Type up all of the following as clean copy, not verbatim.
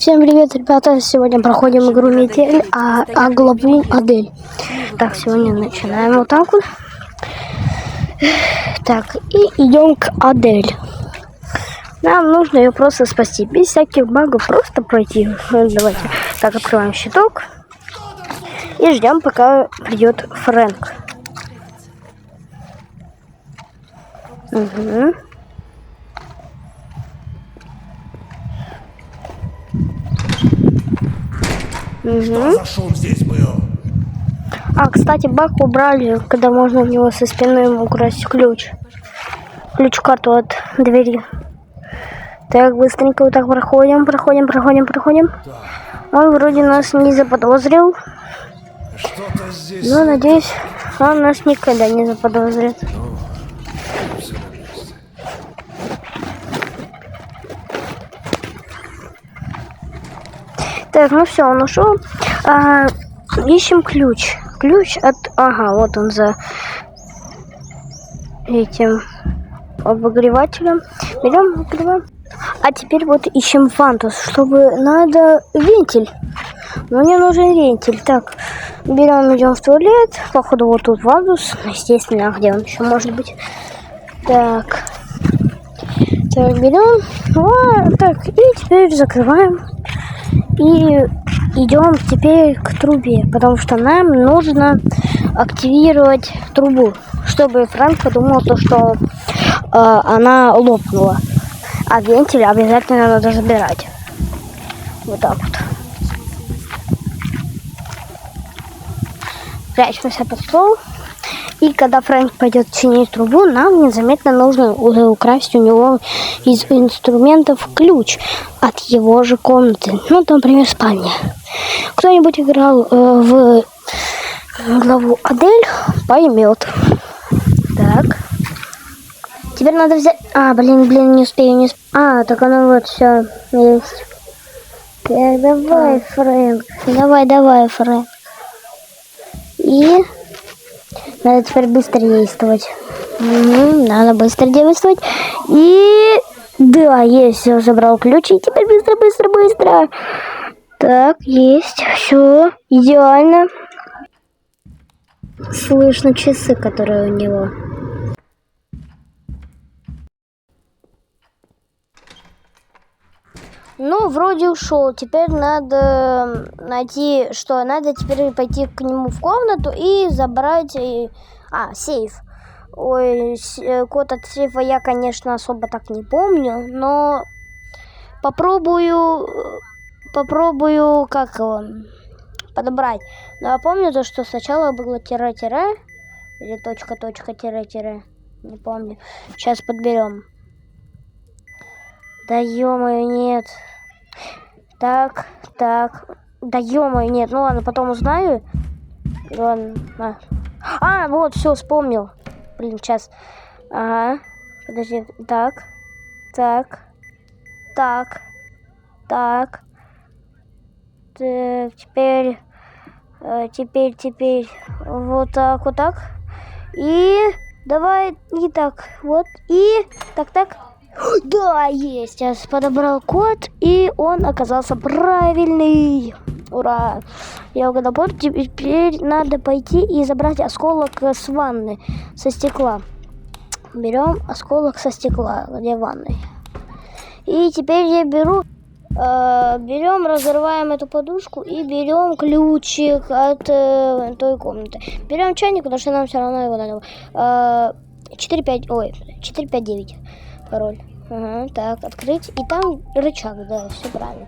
Всем привет, ребята! Сегодня проходим игру Метель, а главу Адель. Так, сегодня начинаем вот так вот. Так, и идем к Адель. Нам нужно ее просто спасти, без всяких багов, просто пройти. Давайте. Так, открываем щиток и ждем, пока придет Фрэнк. Угу. Что за шум здесь был? А, кстати, баг убрали, когда можно в него со спины украсть ключ. Ключ-карту от двери. Так, быстренько вот так проходим. Он вроде нас не заподозрил. Что-то здесь... Но, надеюсь, он нас никогда не заподозрит. Все на месте. Так, ну все, он ушел. Ищем ключ. Ключ от... Ага, вот он за этим обогревателем. Берем, обогреваем. А теперь вот ищем фантус, чтобы надо вентиль. Но мне нужен вентиль. Так, берем, идем в туалет. Походу вот тут фантус. Естественно, где он еще может быть? Так. Так, берем. Вот, так, и теперь закрываем. И идем теперь к трубе, потому что нам нужно активировать трубу, чтобы Фрэнк подумал, что она лопнула. А вентиль обязательно надо забирать. Вот так вот. Прячемся под стол. И когда Фрэнк пойдет чинить трубу, нам незаметно нужно украсть у него из инструментов ключ от его же комнаты. Ну, например, спальня. Кто-нибудь играл в главу Адель, поймет. Так. Теперь надо взять... блин, не успею. Так оно вот все есть. Так, давай, Фрэнк. Давай, Фрэнк. И... Надо теперь быстро действовать. Надо быстро действовать. И... Да, есть, все, забрал ключ. И теперь быстро. Так, есть. Все, идеально. Слышно часы, которые у него. Ну, вроде ушел. Теперь надо найти, что надо теперь пойти к нему в комнату и забрать... сейф. Ой, код от сейфа я, конечно, особо так не помню, но попробую, как его, подобрать. Но я помню то, что сначала было тире-тире, или точка, тире-тире, не помню. Сейчас подберем. Да ё-моё, нет. Так. Да ё-моё, нет. Ну ладно, потом узнаю. Ладно. Вот, все, вспомнил. Блин, сейчас. Ага. Подожди. Так. Теперь. Вот так. И давай не так. Вот. И так. Да, есть. Я подобрал код, и он оказался правильный. Ура! Я угадал код. Теперь надо пойти и забрать осколок с ванны, со стекла. Берем осколок со стекла, где в ванной. И теперь я берем, разрываем эту подушку и берем ключик от той комнаты. Берем чайник, потому что нам все равно его надо. 459 пароль. Ага, так, открыть. И там рычаг, да, все правильно.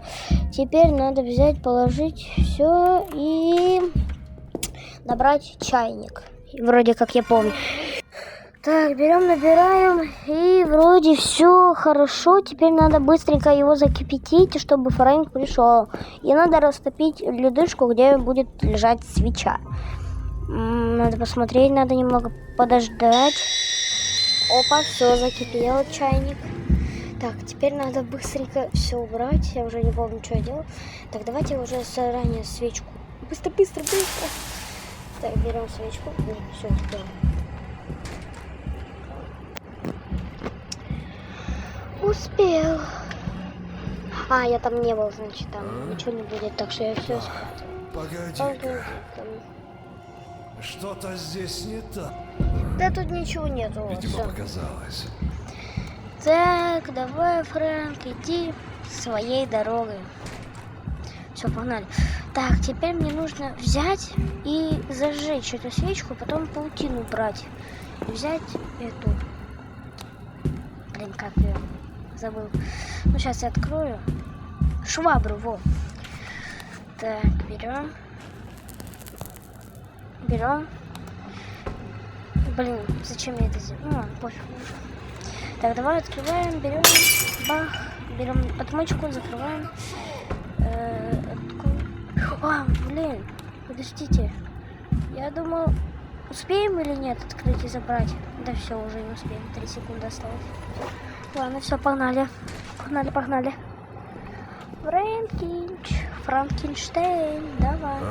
Теперь надо взять, положить все и набрать чайник. Вроде как я помню. Так, берем, набираем. И вроде все хорошо. Теперь надо быстренько его закипятить, чтобы Фрэнк пришел. И надо растопить ледышку, где будет лежать свеча. Надо посмотреть, надо немного подождать. Опа, все, закипел чайник. Так, теперь надо быстренько все убрать. Я уже не помню, что я делал. Так, давайте уже заранее свечку. Быстро. Так, берем свечку. Все, теперь. Успел. А, я там не был, значит, там ничего не будет, так что я все Погоди-ка. Что-то здесь не так. Да тут ничего нету. Вот, Видимо, всё. показалось. Так, давай, Фрэнк, иди своей дорогой. Все, погнали. Так, теперь мне нужно взять и зажечь эту свечку, потом паутину брать. И взять эту. Блин, как ее? Забыл. Ну, сейчас я открою. Швабру, вот. Так, берем. Берем. Блин, зачем я это сделал? Ну ладно, пофиг уже. Так, давай открываем, берем, бах, берем отмычку, закрываем. А, блин, подождите. Я думал, успеем или нет открыть и забрать? Да все, уже не успеем, 3 секунды осталось. Ладно, все, погнали. Погнали. Франкенштейн, давай.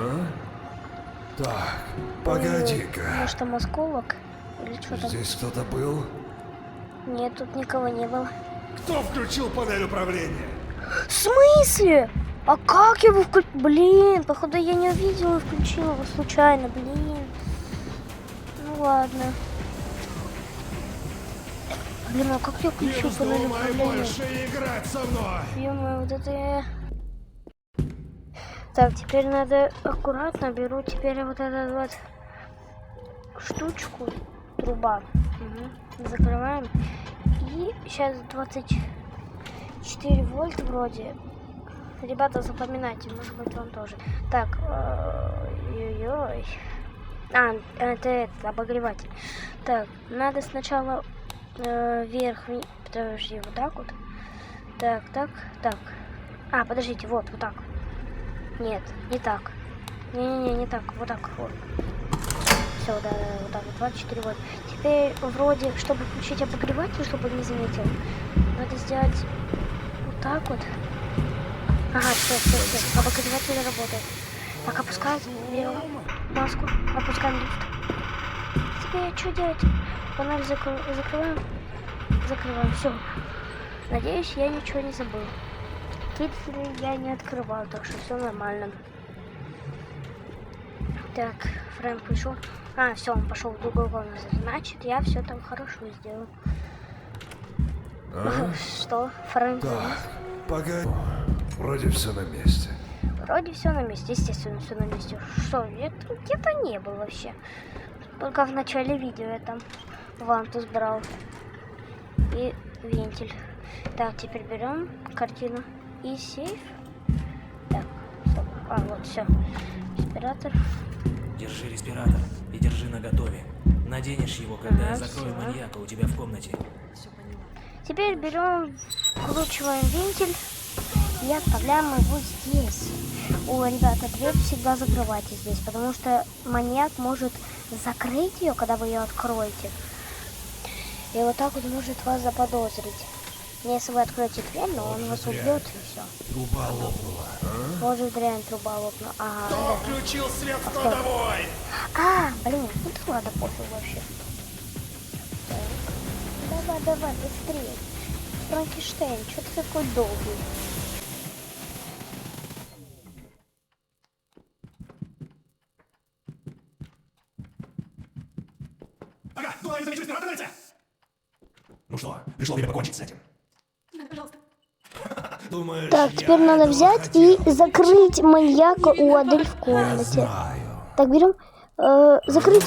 Так, погоди-ка. Может, там осколок? Или что там? Здесь кто-то был? Нет, тут никого не было. Кто включил панель управления? В смысле? А как его включил? Блин, походу я не увидела и включила его случайно, блин. Ну ладно. Блин, а как я включил панель управления? больше играть со мной! Ё-моё, вот это я... Так, теперь надо аккуратно беру теперь вот эту вот штучку, труба. Угу. Закрываем. И сейчас 24 вольт вроде. Ребята, запоминайте, может быть вам тоже. Так, ой-ой-ой. Это обогреватель. Так, надо сначала вверх, подожди, вот так вот. Так. А, подождите, вот так. Нет, не так. Не так, вот так вот. Все, да, вот так вот, 24 вольт. Теперь вроде, чтобы включить обогреватель, чтобы он не заметил, надо сделать вот так вот. Ага, все. Обогреватель работает. Так, опускать, берем маску, опускаем лифт. Теперь что делать? Панель закрываем. Все. Надеюсь, я ничего не забыл. Китель я не открывал, так что все нормально. Так, Фрэнк пришел. А, все, он пошел в другую комнату. Значит, я все там хорошо сделал. Что, Фрэнк? Так, погоди. Вроде все на месте. Вроде все на месте, естественно, все на месте. Что, я где-то не был вообще. Только в начале видео я там вантус брал. И вентиль. Так, теперь берем картину и сейф. Так, стоп. А, вот, все. Респиратор. Держи респиратор и держи наготове. Наденешь его, когда я закрою всё. маньяка у тебя в комнате. Теперь берем, вкручиваем вентиль и оставляем его здесь. Ребята, дверь всегда закрывайте здесь, потому что маньяк может закрыть ее, когда вы ее откроете. И вот так вот может вас заподозрить. Если вы откроете дверь, но он вас убьет и все. Труба лопнула. Может, реально труба лопнула. Ага, Кто да. включил свет в кладовой? Блин, ну так ладно, пофиг вообще. Так. Давай, быстрее. Франкенштейн, что ты такой долгий? Ага, думаю, заметил респиратор, Настя? Ну что, пришло время покончить с этим. Пожалуйста. Думаешь, Так, я теперь надо этого взять и хотел? закрыть маньяка у Адель в Я комнате. знаю. Так, берем, закрыть.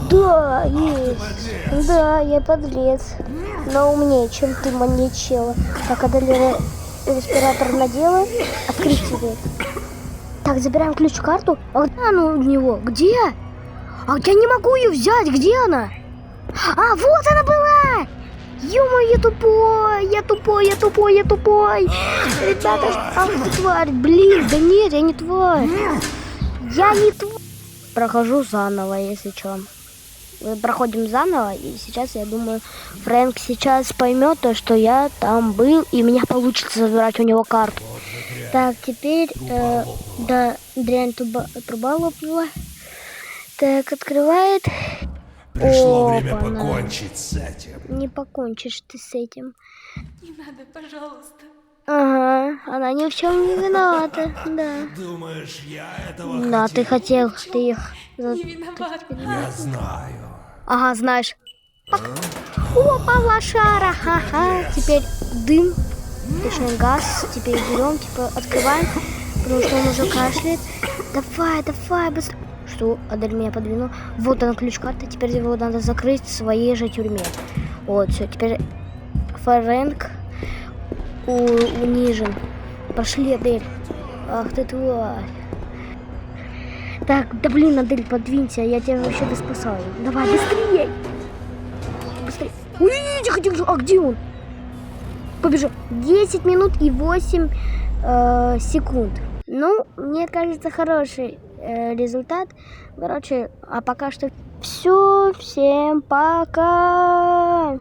Да, есть. Да, я подлец. Но умнее, чем ты, маньячела. Так, Адель респиратор надела. Открыть дверь. Так, забираем ключ-карту. А где она у него? Где? А я не могу ее взять. Где она? А, вот она была! Ё-моё, я тупой. Ребята, ах ты тварь, блин, да нет, я не тварь. Прохожу заново, если что. Проходим заново, и сейчас, я думаю, Фрэнк сейчас поймет то, что я там был, и у меня получится забрать у него карту. Так, теперь, да, дрянь, труба лопнула. Так, открывает. Пришло время Опа-на. покончить с этим. Не покончишь ты с этим. Не надо, пожалуйста. Ага, она ни в чем не виновата, да. Думаешь, я этого Да, ты хотел, ты их... Не виноват. Я знаю. Ага, знаешь. Опа, лошара, ха-ха. Теперь дым, точнее газ. Теперь берем, типа, открываем, потому что он уже кашляет. Давай, давай, быстро. Что? Адель меня подвинул. Вот она, ключ-карта. Теперь его надо закрыть в своей же тюрьме. Вот, все. Теперь Фрэнк унижен. Пошли, Адель. Ах ты тварь. Так, да блин, Адель, подвинься, я тебя вообще-то спасаю. Давай, быстрее! Быстрее. Ой, тихо, тихо, а где он? Побежал. 10 минут и 8 секунд. Ну, мне кажется, хороший результат. Короче, а пока что все. Всем пока!